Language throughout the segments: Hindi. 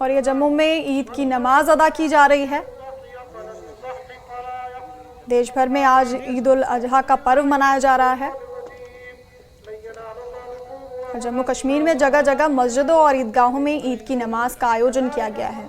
और ये जम्मू में ईद की नमाज अदा की जा रही है। देश भर में आज ईद उल अजहा का पर्व मनाया जा रहा है। जम्मू कश्मीर में जगह जगह मस्जिदों और ईदगाहों में ईद की नमाज का आयोजन किया गया है।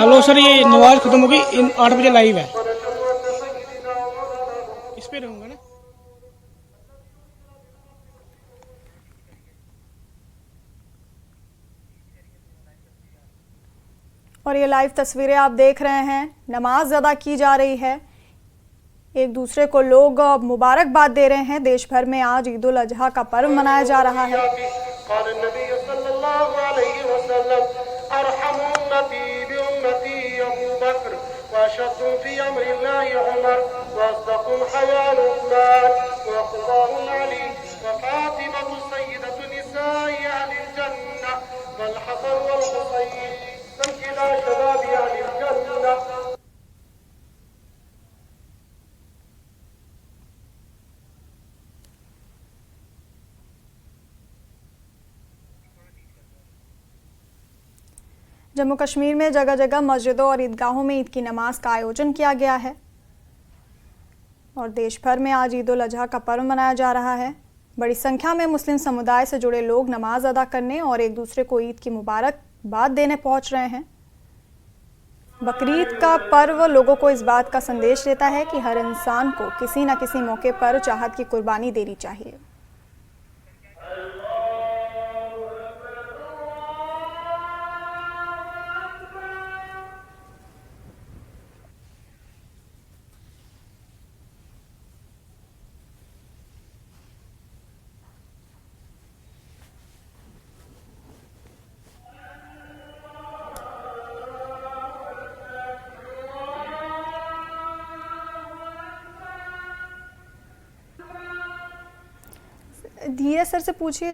हेलो सर, ये नमाज खत्म हो गई, 8 बजे लाइव है, इस पे रहूँगा ना। और ये लाइव तस्वीरें आप देख रहे हैं, नमाज अदा की जा रही है। एक दूसरे को लोग मुबारकबाद दे रहे हैं। देश भर में आज ईद उल अजहा का पर्व मनाया जा रहा है। जम्मू कश्मीर में जगह जगह मस्जिदों और ईदगाहों में ईद की नमाज का आयोजन किया गया है। और देश भर में आज ईद उल अजहा का पर्व मनाया जा रहा है। बड़ी संख्या में मुस्लिम समुदाय से जुड़े लोग नमाज अदा करने और एक दूसरे को ईद की मुबारकबाद देने पहुंच रहे हैं। बकरीद का पर्व लोगों को इस बात का संदेश देता है कि हर इंसान को किसी न किसी मौके पर चाहत की कुर्बानी देनी चाहिए। धीरे सर से पूछिए।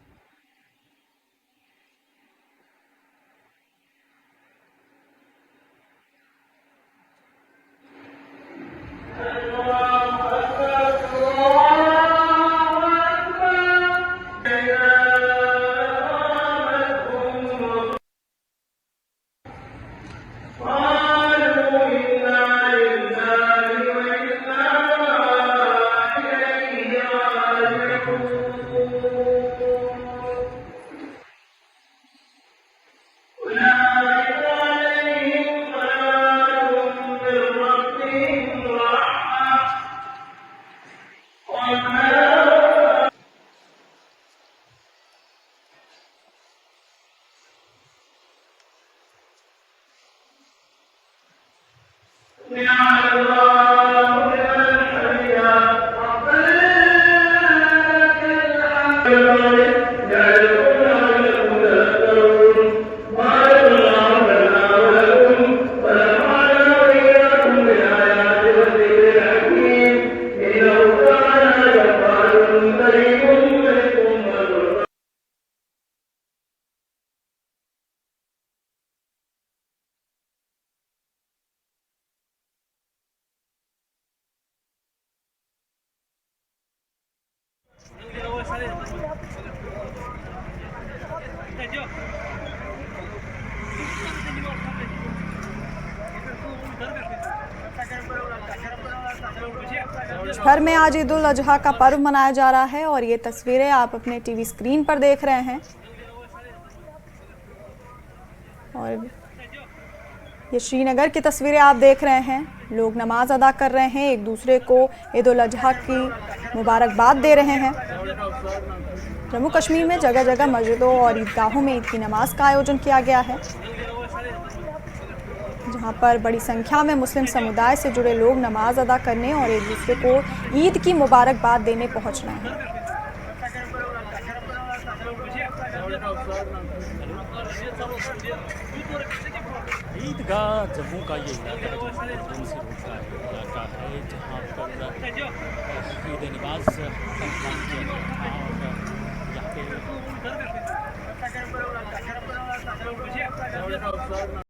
देश भर में आज ईद उल अजहा का पर्व मनाया जा रहा है और ये तस्वीरें आप अपने टीवी स्क्रीन पर देख रहे हैं। और ये श्रीनगर की तस्वीरें आप देख रहे हैं। लोग नमाज अदा कर रहे हैं, एक दूसरे को ईद उल अजहा की मुबारकबाद दे रहे हैं। जम्मू कश्मीर में जगह जगह मस्जिदों और ईदगाहों में ईद की नमाज का आयोजन किया गया है, जहां पर बड़ी संख्या में मुस्लिम समुदाय से जुड़े लोग नमाज अदा करने और एक दूसरे को ईद की मुबारकबाद देने पहुंच रहे हैं। ईदगाह जम्मू का ये इलाका है जो मुस्लिम से रोका इलाका है, जहाँ पर ईद नमाज का एहतमाम किया गया था और यहाँ पे